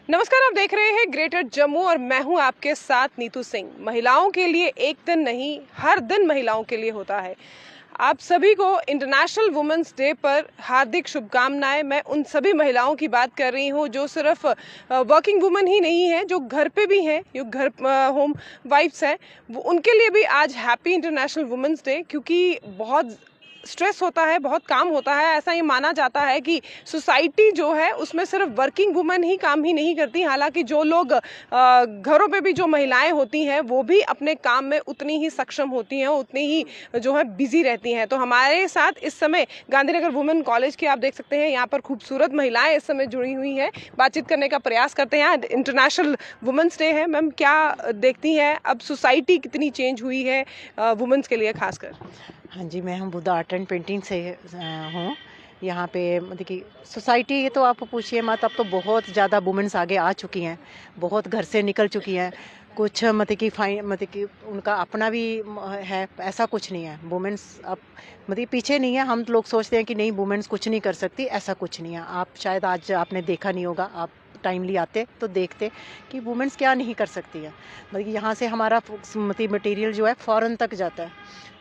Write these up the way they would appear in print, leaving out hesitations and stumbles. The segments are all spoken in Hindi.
नमस्कार, आप देख रहे हैं ग्रेटर जम्मू और मैं हूं आपके साथ नीतू सिंह। महिलाओं के लिए एक दिन नहीं, हर दिन महिलाओं के लिए होता है। आप सभी को इंटरनेशनल वुमेन्स डे पर हार्दिक शुभकामनाएं। मैं उन सभी महिलाओं की बात कर रही हूं जो सिर्फ वर्किंग वुमेन ही नहीं है, जो घर पे भी हैं, जो घर होम वाइफ्स हैं, वो उनके लिए भी आज हैप्पी इंटरनेशनल वुमेन्स डे। क्योंकि बहुत स्ट्रेस होता है, बहुत काम होता है। ऐसा ये माना जाता है कि सोसाइटी जो है उसमें सिर्फ वर्किंग वुमेन ही काम ही नहीं करती, हालांकि जो लोग घरों पे भी जो महिलाएं होती हैं वो भी अपने काम में उतनी ही सक्षम होती हैं, उतनी ही जो है बिजी रहती हैं। तो हमारे साथ इस समय गांधीनगर वुमेन कॉलेज की आप देख सकते हैं, यहाँ पर खूबसूरत महिलाएं इस समय जुड़ी हुई हैं। बातचीत करने का प्रयास करते हैं। इंटरनेशनल वुमेन्स डे है। मैम, क्या देखती हैं अब सोसाइटी कितनी चेंज हुई है वुमेन्स के लिए खासकर? हाँ जी, मैं हूँ बुद्धा आर्ट एंड पेंटिंग से हूँ। यहाँ पे मतलब कि सोसाइटी, ये तो आप पूछिए मत, अब तो बहुत ज़्यादा वुमेन्स आगे आ चुकी हैं, बहुत घर से निकल चुकी हैं। कुछ मतलब कि उनका अपना भी है, ऐसा कुछ नहीं है। वुमेन्स अब मतलब पीछे नहीं है। हम लोग सोचते हैं कि नहीं, वुमेन्स कुछ नहीं कर सकती, ऐसा कुछ नहीं है। आप शायद आज आपने देखा नहीं होगा, आप टाइमली आते तो देखते कि वुमेन्स क्या नहीं कर सकती है। मतलब कि यहाँ से हमारा मटेरियल जो है फ़ॉरेन तक जाता है,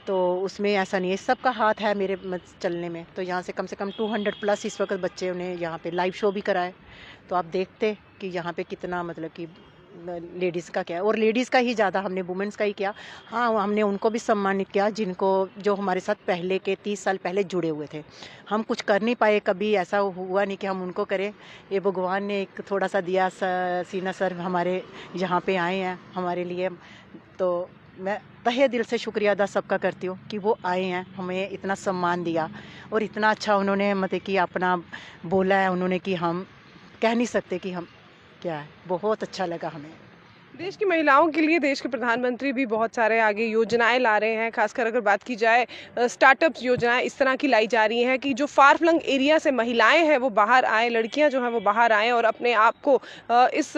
तो उसमें ऐसा नहीं है। सबका हाथ है मेरे चलने में। तो यहाँ से कम 200 प्लस इस वक्त बच्चे ने यहाँ पे लाइव शो भी कराए। तो आप देखते कि यहाँ पे कितना मतलब कि लेडीज़ का क्या है, और लेडीज़ का ही ज़्यादा हमने वुमेंस का ही किया। हाँ, हमने उनको भी सम्मानित किया जिनको जो हमारे साथ पहले के 30 साल पहले जुड़े हुए थे। हम कुछ कर नहीं पाए, कभी ऐसा हुआ नहीं कि हम उनको करें। ये भगवान ने एक थोड़ा सा दिया। सीना सर हमारे यहाँ पे आए हैं हमारे लिए, तो मैं तहे दिल से शुक्रिया अदा सबका करती हूँ कि वो आए हैं, हमें इतना सम्मान दिया और इतना अच्छा उन्होंने मतलब कि अपना बोला है उन्होंने कि हम कह नहीं सकते कि हम क्या है। बहुत अच्छा लगा हमें। देश की महिलाओं के लिए देश के प्रधानमंत्री भी बहुत सारे आगे योजनाएं ला रहे हैं। खासकर अगर बात की जाए, स्टार्टअप्स योजनाएं इस तरह की लाई जा रही हैं कि जो फार फ्लंग एरिया से महिलाएं हैं वो बाहर आए, लड़कियां जो हैं वो बाहर आएँ और अपने आप को इस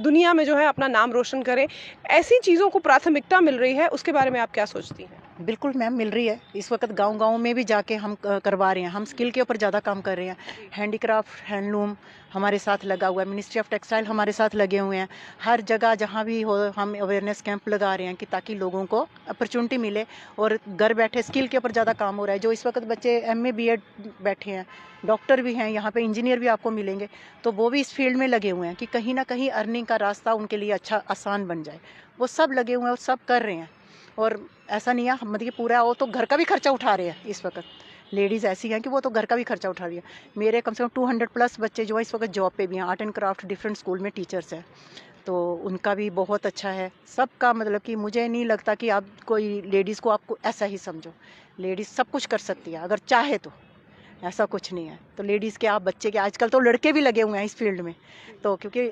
दुनिया में जो है अपना नाम रोशन करें। ऐसी चीज़ों को प्राथमिकता मिल रही है, उसके बारे में आप क्या सोचती हैं? बिल्कुल मैम, मिल रही है। इस वक्त गांव-गांव में भी जाके हम करवा रहे हैं। हम स्किल के ऊपर ज़्यादा काम कर रहे हैं। हैंडीक्राफ्ट, हैंडलूम हमारे साथ लगा हुआ है। मिनिस्ट्री ऑफ टेक्सटाइल हमारे साथ लगे हुए हैं। हर जगह जहाँ भी हो हम अवेयरनेस कैंप लगा रहे हैं कि ताकि लोगों को अपॉर्चुनिटी मिले और घर बैठे स्किल के ऊपर ज़्यादा काम हो रहा है। जो इस वक्त बच्चे एमए बीएड बैठे हैं, डॉक्टर भी हैं, यहाँ पे इंजीनियर भी आपको मिलेंगे, तो वो भी इस फील्ड में लगे हुए हैं कि कहीं ना कहीं अर्निंग का रास्ता उनके लिए अच्छा आसान बन जाए। वो सब लगे हुए हैं और सब कर रहे हैं। और ऐसा नहीं है मतलब कि पूरा वो तो घर का भी खर्चा उठा रहे हैं। इस वक्त लेडीज़ ऐसी हैं कि वो तो घर का भी खर्चा उठा रही है। मेरे कम से कम 200 प्लस बच्चे जो है इस वक्त जॉब पे भी हैं। Art and craft different school में टीचर्स हैं, तो उनका भी बहुत अच्छा है। सबका मतलब कि मुझे नहीं लगता कि आप कोई लेडीज़ को आपको ऐसा ही समझो। लेडीज़ सब कुछ कर सकती है अगर चाहे तो, ऐसा कुछ नहीं है। तो लेडीज़ के, आप बच्चे के, आजकल तो लड़के भी लगे हुए हैं इस फील्ड में। तो क्योंकि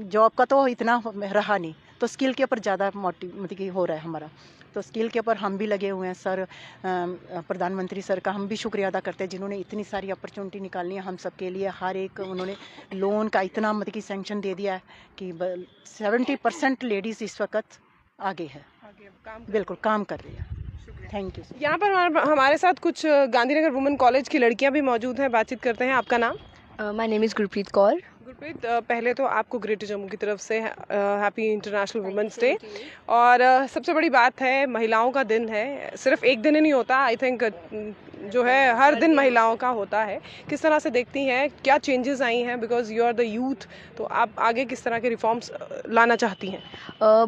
जॉब का तो इतना रहा नहीं, तो स्किल के ऊपर ज़्यादा मोटिव मतलब कि हो रहा है हमारा। तो स्किल के ऊपर हम भी लगे हुए हैं। सर प्रधानमंत्री सर का हम भी शुक्रिया अदा करते हैं जिन्होंने इतनी सारी अपॉर्चुनिटी निकाली है हम सबके लिए। हर एक उन्होंने लोन का इतना मतलब कि सेंक्शन दे दिया है कि 70% लेडीज़ इस वक्त आगे है, बिल्कुल काम कर रही है। Thank you. यहाँ पर हमारे साथ कुछ गांधीनगर वुमेन कॉलेज की लड़कियां भी मौजूद हैं। बातचीत करते हैं। आपका नाम? My name is Gurpreet Kaur. Gurpreet, पहले तो आपको ग्रेटर जम्मू की तरफ से हैप्पी इंटरनेशनल वुमेन्स डे। और सबसे बड़ी बात है, महिलाओं का दिन है। सिर्फ एक दिन ही नहीं होता, आई थिंक जो है हर दिन महिलाओं का होता है। किस तरह से देखती हैं, क्या चेंजेस आई हैं? Because you are the youth, तो आप आगे किस तरह के रिफॉर्म्स लाना चाहती हैं?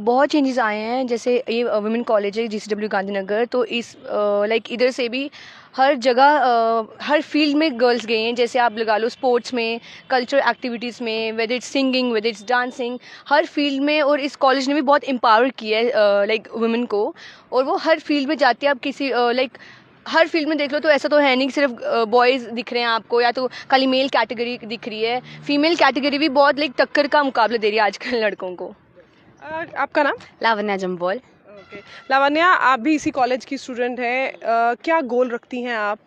बहुत चेंजेस आए हैं। जैसे ये वुमेन कॉलेज है जीसीडब्ल्यू गांधीनगर, तो इस लाइक इधर से भी हर जगह हर फील्ड में गर्ल्स गई हैं। जैसे आप लगा लो स्पोर्ट्स में, कल्चरल एक्टिविटीज़ में, whether it's singing, whether it's dancing, her field में। और इस कॉलेज ने भी बहुत एम्पावर किया है लाइक वुमेन को, और वो हर फील्ड में जाती है। आप किसी लाइक हर फील्ड में देख लो, तो ऐसा तो है नहीं कि सिर्फ बॉयज़ दिख रहे हैं आपको, या तो खाली मेल कैटेगरी दिख रही है। फीमेल कैटेगरी भी बहुत लाइक टक्कर का मुकाबला दे रही है आजकल लड़कों को। आपका नाम? लावण्या जम्वाल। ओके लावण्या, आप भी इसी कॉलेज की स्टूडेंट हैं। क्या गोल रखती हैं आप?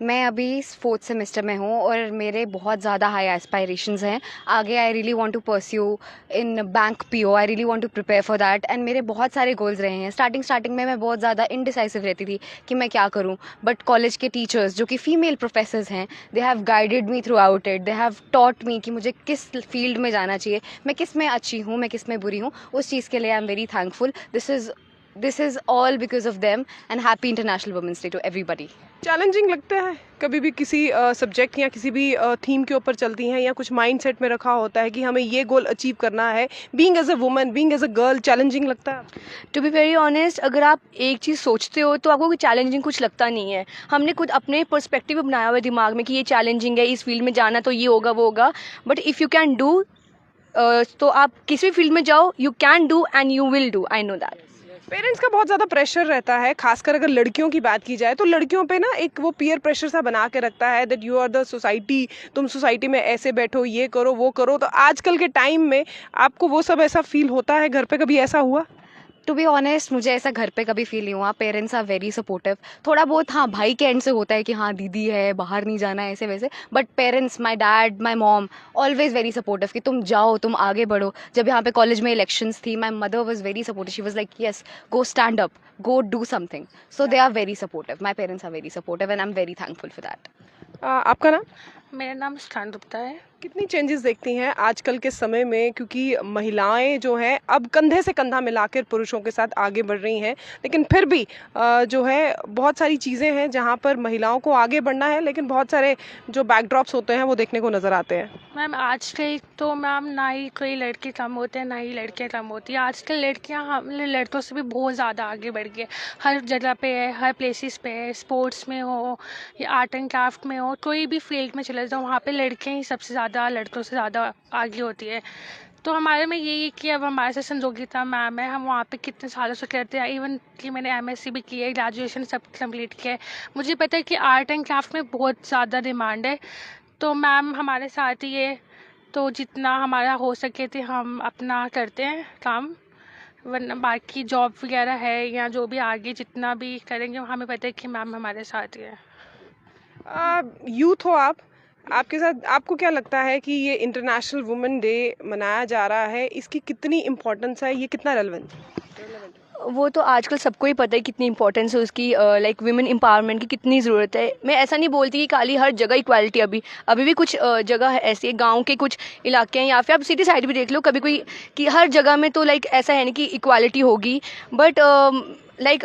मैं अभी 4th सेमेस्टर में हूँ और मेरे बहुत ज़्यादा हाई एस्पायरेशंस हैं आगे। I really want to pursue in bank PO, I really want to prepare for that and मेरे बहुत सारे गोल्स रहे हैं। स्टार्टिंग में मैं बहुत ज़्यादा इनडिसाइसिव रहती थी कि मैं क्या करूँ, बट कॉलेज के टीचर्स जो कि फ़ीमेल प्रोफेसर्स हैं, they have guided me through out it, they have taught me कि मुझे किस फील्ड में जाना चाहिए, मैं किस में अच्छी हूँ, मैं किस में बुरी हूँ। उस चीज़ के लिए आई am very thankful. This is all because of them and happy International Women's Day to everybody. Challenging लगता है कभी भी किसी सब्जेक्ट या किसी भी थीम के ऊपर चलती हैं या कुछ माइंडसेट में रखा होता है कि हमें ये गोल अचीव करना है, being as a woman, being as a girl, challenging लगता है? टू बी वेरी ऑनेस्ट, अगर आप एक चीज़ सोचते हो तो आपको कोई चैलेंजिंग कुछ लगता नहीं है। हमने खुद अपने पर्सपेक्टिव बनाया हुआ है दिमाग में कि ये चैलेंजिंग है, इस फील्ड में जाना तो ये होगा वो होगा, but if you can do तो आप किसी भी फील्ड में जाओ, you can do and you will do, I know that. Parents का बहुत ज़्यादा प्रेशर रहता है, खासकर अगर लड़कियों की बात की जाए तो लड़कियों पे ना एक वो पीयर प्रेशर सा बना के रखता है that you are the society, तुम सोसाइटी में ऐसे बैठो, ये करो वो करो। तो आजकल के टाइम में आपको वो सब ऐसा फील होता है? घर पे कभी ऐसा हुआ? टू बी ऑनेस्ट, मुझे ऐसा घर पे कभी फील नहीं हुआ। Parents are very supportive. थोड़ा बहुत हाँ भाई के एंड से होता है कि हाँ दीदी है, बाहर नहीं जाना है, ऐसे वैसे, but parents, my dad, my mom always very supportive कि तुम जाओ, तुम आगे बढ़ो। जब यहाँ पे कॉलेज में इलेक्शंस थी, my mother was very supportive, she was like yes, go stand up, go do something. So they are very supportive, my parents are very supportive and I am very thankful for that. आपका नाम? मेरा नाम मुस्कान गुप्ता है। कितनी चेंजेस देखती हैं आजकल के समय में, क्योंकि महिलाएं जो हैं अब कंधे से कंधा मिलाकर पुरुषों के साथ आगे बढ़ रही हैं, लेकिन फिर भी जो है बहुत सारी चीज़ें हैं जहां पर महिलाओं को आगे बढ़ना है, लेकिन बहुत सारे जो बैकड्रॉप्स होते हैं वो देखने को नज़र आते हैं। मैम आजकल तो मैम ना ही कोई लड़के कम होते हैं ना ही लड़कियां कम होती हैं। आजकल लड़कियां हम लड़कों से भी बहुत ज़्यादा आगे बढ़ गई है। हर जगह पे है, हर प्लेसेस पे है, स्पोर्ट्स में हो या आर्ट एंड क्राफ्ट में हो, कोई भी फील्ड में चले जाओ वहाँ पे लड़कियां ही सबसे ज़्यादा लड़कों से ज़्यादा आगे होती है। तो हमारे में यही है कि अब हमारे से संजोगिता मैम है, हम वहाँ पे कितने सालों से करते हैं। इवन कि मैंने एमएससी भी की है, ग्रेजुएशन सब कंप्लीट किया है। मुझे पता है कि आर्ट एंड क्राफ्ट में बहुत ज़्यादा डिमांड है, तो मैम हमारे साथ ही है। तो जितना हमारा हो सके थे हम अपना करते हैं काम, वरना बाकी जॉब वगैरह है या जो भी आगे जितना भी करेंगे हमें पता है कि मैम हमारे साथ ही है। यूथ हो आप, आपके साथ आपको क्या लगता है कि ये इंटरनेशनल वुमेन डे मनाया जा रहा है, इसकी कितनी इम्पोर्टेंस है, ये कितना रेलेवेंट? वो तो आजकल सबको ही पता है कितनी इंपॉर्टेंस है उसकी, लाइक विमेन एम्पावरमेंट की कितनी ज़रूरत है। मैं ऐसा नहीं बोलती कि खाली हर जगह इक्वालिटी, अभी भी कुछ जगह है ऐसी, गांव के कुछ इलाके हैं या फिर आप सिटी साइड भी देख लो, कभी कोई कि हर जगह में तो लाइक ऐसा है नहीं कि इक्वालिटी होगी, बट लाइक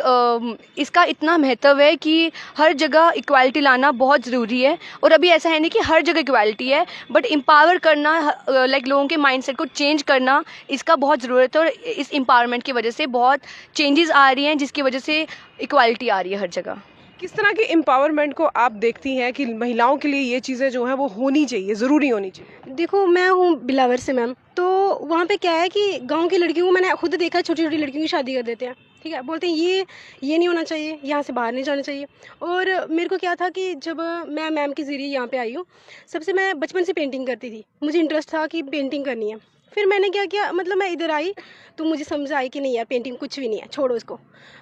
इसका इतना महत्व है कि हर जगह इक्वालिटी लाना बहुत ज़रूरी है। और अभी ऐसा है नहीं कि हर जगह इक्वालिटी है, बट एम्पावर करना, लाइक लोगों के माइंडसेट को चेंज करना, इसका बहुत ज़रूरत है। और इस एम्पावरमेंट की वजह से बहुत चेंजेस आ रही हैं, जिसकी वजह से इक्वालिटी आ रही है हर जगह। किस तरह के एम्पावरमेंट को आप देखती हैं कि महिलाओं के लिए ये चीज़ें जो हैं वो होनी चाहिए, ज़रूरी होनी चाहिए? देखो, मैं हूँ बिलावर से मैम, तो वहाँ पे क्या है कि गांव की लड़कियों को मैंने खुद देखा है, छोटी छोटी लड़कियों की शादी कर देते हैं, ठीक है, बोलते हैं ये नहीं होना चाहिए, यहाँ से बाहर नहीं जाना चाहिए। और मेरे को क्या था कि जब मैं मैम के ज़रिए यहाँ पे आई हूँ, सबसे मैं बचपन से पेंटिंग करती थी, मुझे इंटरेस्ट था कि पेंटिंग करनी है। फिर मैंने क्या किया, मतलब मैं इधर आई तो मुझे समझ आई कि नहीं यार, पेंटिंग कुछ भी नहीं है, छोड़ो इसको।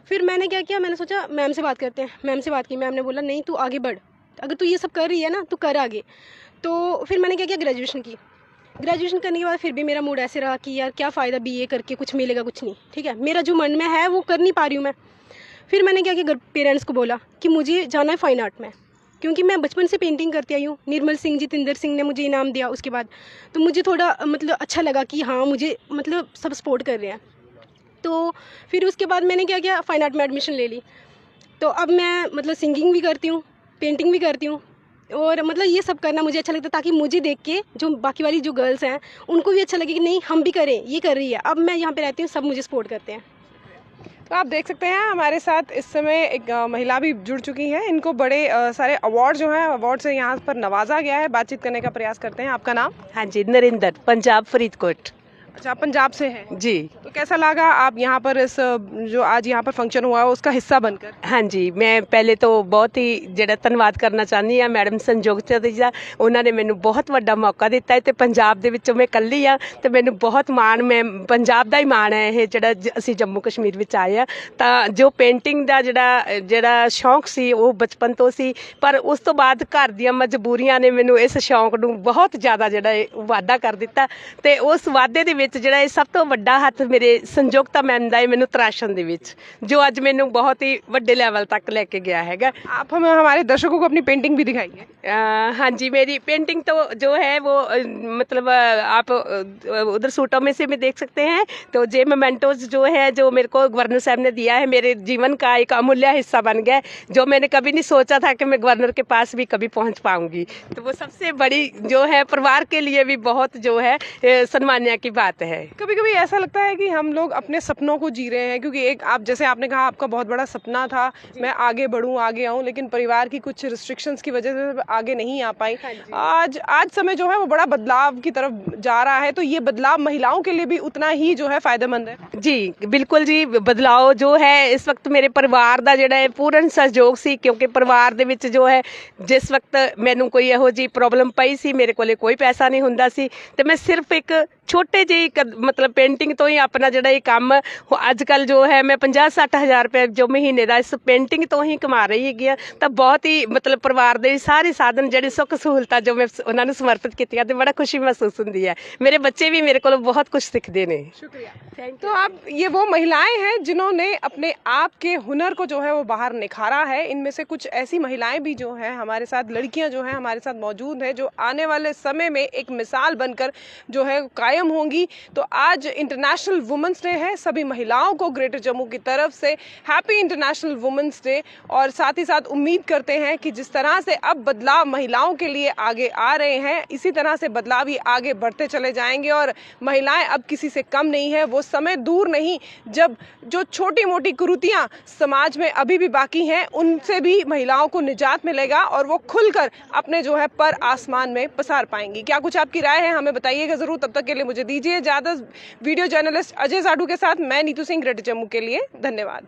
फिर मैंने क्या किया, मैंने सोचा मैम से बात करते हैं। मैम से बात की, मैम ने बोला नहीं तू आगे बढ़, अगर तू ये सब कर रही है ना तू कर आगे। तो फिर मैंने क्या किया, ग्रेजुएशन की। ग्रेजुएशन करने के बाद फिर भी मेरा मूड ऐसे रहा कि यार क्या फ़ायदा बीए करके, कुछ मिलेगा कुछ नहीं, ठीक है, मेरा जो मन में है वो कर नहीं पा रही हूँ मैं। फिर मैंने क्या किया, पेरेंट्स को बोला कि मुझे जाना है फ़ाइन आर्ट में, क्योंकि मैं बचपन से पेंटिंग करती आई हूँ। निर्मल सिंह, जितेंद्र सिंह ने मुझे इनाम दिया उसके बाद, तो मुझे थोड़ा मतलब अच्छा लगा कि हाँ मुझे मतलब सब सपोर्ट कर रहे हैं। तो फिर उसके बाद मैंने क्या किया, फ़ाइन आर्ट में एडमिशन ले ली। तो अब मैं मतलब सिंगिंग भी करती हूँ, पेंटिंग भी करती हूँ, और मतलब ये सब करना मुझे अच्छा लगता है, ताकि मुझे देख के जो बाकी वाली जो गर्ल्स हैं उनको भी अच्छा लगे कि नहीं हम भी करें, ये कर रही है। अब मैं यहाँ पे रहती हूँ, सब मुझे सपोर्ट करते हैं। तो आप देख सकते हैं हमारे साथ इस समय एक महिला भी जुड़ चुकी हैं, इनको बड़े सारे अवार्ड जो हैं, अवार्ड से यहाँ पर नवाजा गया है। बातचीत करने का प्रयास करते हैं। आपका नाम? हाँ जी, नरेंद्र, पंजाब फरीदकोट। अच्छा, आप पंजाब से हैं। जी। तो कैसा लगा आप यहाँ पर इस जो आज यहाँ पर फंक्शन हुआ है उसका हिस्सा बनकर? हाँ जी, मैं ਪਹਿਲੇ ਤੋਂ ਬਹੁਤ ਹੀ ਜਿਹੜਾ ਧੰਨਵਾਦ ਕਰਨਾ ਚਾਹੁੰਦੀ ਆ ਮੈਡਮ ਸੰਜੋਗ ਚੌਧਰੀ ਜੀ ਦਾ। ਉਹਨਾਂ ਨੇ ਮੈਨੂੰ ਬਹੁਤ ਵੱਡਾ ਮੌਕਾ ਦਿੱਤਾ ਹੈ ਤੇ ਪੰਜਾਬ ਦੇ ਵਿੱਚੋਂ ਮੈਂ ਇਕੱਲੀ ਆ ਤੇ ਮੈਨੂੰ ਬਹੁਤ ਮਾਣ, ਮੈਂ ਪੰਜਾਬ ਦਾ ਹੀ ਮਾਣ ਹੈ ਇਹ ਜਿਹੜਾ ਅਸੀਂ ਜੰਮੂ ਕਸ਼ਮੀਰ ਵਿੱਚ ਆਏ ਆ। ਤਾਂ ਜੋ ਪੇਂਟਿੰਗ ਦਾ ਜਿਹੜਾ ਸ਼ੌਂਕ ਸੀ ਉਹ ਬਚਪਨ ਤੋਂ ਸੀ, ਪਰ ਉਸ ਤੋਂ ਬਾਅਦ ਘਰ ਦੀਆਂ ਮਜਬੂਰੀਆਂ ਨੇ ਮੈਨੂੰ ਇਸ ਸ਼ੌਂਕ ਨੂੰ ਬਹੁਤ ਜ਼ਿਆਦਾ ਜਿਹੜਾ ਇਹ ਵਾਧਾ ਕਰ ਦਿੱਤਾ ਤੇ ਉਸ ਵਾਧੇ ਦੇ ਵਿੱਚ ਜਿਹੜਾ ਇਹ ਸਭ ਤੋਂ ਵੱਡਾ ਹੱਥ ਮੇਰੇ ਸੰਯੁਕਤਾ ਮੈਮ ਦਾ ਹੈ ਮੈਨੂੰ ਤਰਾਸ਼ਣ ਦੇ ਵਿੱਚ, ਜੋ ਅੱਜ ਮੈਨੂੰ ਬਹੁਤ ਹੀ ਵੱਡੇ ਲੈਵਲ ਤੱਕ ਲੈ ਕੇ ਗਿਆ हैगा। आप हमें हमारे दर्शकों को अपनी पेंटिंग भी दिखाइए। हाँ जी, मेरी पेंटिंग तो जो है वो मतलब आप उधर सूटों में से भी देख सकते हैं। तो जे मोमेंटोज जो है जो मेरे को गवर्नर साहब ने दिया है मेरे जीवन का एक अमूल्य हिस्सा बन गया, जो मैंने कभी नहीं सोचा था कि मैं गवर्नर के पास भी कभी पहुंच पाऊंगी। तो वो सबसे बड़ी जो है परिवार के लिए भी बहुत जो है सम्मान्य की बात है। कभी कभी ऐसा लगता है कि हम लोग अपने सपनों को जी रहे हैं, क्योंकि एक आप जैसे आपने कहा आपका बहुत बड़ा सपना था मैं आगे बढ़ूं आगे आऊं, लेकिन परिवार की कुछ रिस्ट्रिक्शंस की वजह से आगे नहीं आ पाई। आज समय जो है वो बड़ा बदलाव की तरफ जा रहा है, तो ये बदलाव महिलाओं के लिए भी उतना ही जो है फायदेमंद है। जी बिल्कुल जी, बदलाव जो है इस वक्त मेरे परिवार ਦਾ ਜਿਹੜਾ ਹੈ ਪੂਰਨ ਸਹਿਯੋਗ ਸੀ, ਕਿਉਂਕਿ ਪਰਿਵਾਰ ਦੇ ਵਿੱਚ ਜੋ ਹੈ ਜਿਸ ਵਕਤ ਮੈਨੂੰ ਕੋਈ ਇਹੋ ਜੀ ਪ੍ਰੋਬਲਮ ਪਈ ਸੀ, ਮੇਰੇ ਕੋਲੇ ਕੋਈ ਪੈਸਾ ਨਹੀਂ ਹੁੰਦਾ ਸੀ ਤੇ ਮੈਂ ਸਿਰਫ ਇੱਕ ਛੋਟੇ ਜਿਹੇ ਮਤਲਬ ਪੇਂਟਿੰਗ ਤੋਂ ਹੀ ਆਪਣਾ ਜਿਹੜਾ ਇਹ ਕੰਮ ਅੱਜ ਕੱਲ ਜੋ ਹੈ ਮੈਂ 50-60 ਹਜ਼ਾਰ ਰੁਪਏ ਜੋ ਮਹੀਨੇ ਦਾ ਇਸ ਪੇਂਟਿੰਗ ਤੋਂ ਹੀ ਕਮਾ ਰਹੀ ਹੈਗੀ ਆ। ਤਾਂ ਬਹੁਤ ਹੀ ਮਤਲਬ ਪਰਿਵਾਰ ਦੇ ਸਾਰੇ ਸਾਧਨ ਜਿਹੜੇ ਸੁੱਖ ਸਹੂਲਤਾਂ ਜੋ ਮੈਂ ਉਹਨਾਂ ਨੂੰ ਸਮਰਪਿਤ ਕੀਤੀਆਂ ਤੇ ਬੜਾ ਖੁਸ਼ੀ ਮਹਿਸੂਸ ਹੁੰਦੀ ਹੈ। ਮੇਰੇ ਬੱਚੇ ਵੀ ਮੇਰੇ ਕੋਲੋਂ ਬਹੁਤ ਕੁਝ ਸਿੱਖਦੇ ਨੇ। शुक्रिया। तो आप ये वो महिलाएं हैं जिन्होंने अपने आप के हुनर को जो है वो बाहर निखारा है। इनमें से कुछ ऐसी महिलाएं भी जो हैं हमारे साथ, लड़कियां जो हैं हमारे साथ मौजूद हैं, जो आने वाले समय में एक मिसाल बनकर जो है कायम होंगी। तो आज इंटरनेशनल वुमेंस डे है, सभी महिलाओं को ग्रेटर जम्मू की तरफ से हैप्पी इंटरनेशनल वुमेंस डे। और साथ ही साथ उम्मीद करते हैं कि जिस तरह से अब बदलाव महिलाओं के लिए आगे आ रहे हैं, इसी तरह से बदलाव ही आगे बढ़ते चले जाएंगे और महिलाएं अब किसी से कम नहीं है। वो समय दूर नहीं जब जो छोटी मोटी कुरीतियां समाज में अभी भी बाकी हैं उनसे भी महिलाओं को निजात मिलेगा और वो खुलकर अपने जो है पर आसमान में पसार पाएंगी। क्या कुछ आपकी राय है हमें बताइएगा ज़रूर। तब तक के लिए मुझे दीजिए ज़्यादा। वीडियो जर्नलिस्ट अजय साडू के साथ मैं नीतू सिंह, ग्रेटर जम्मू के लिए। धन्यवाद।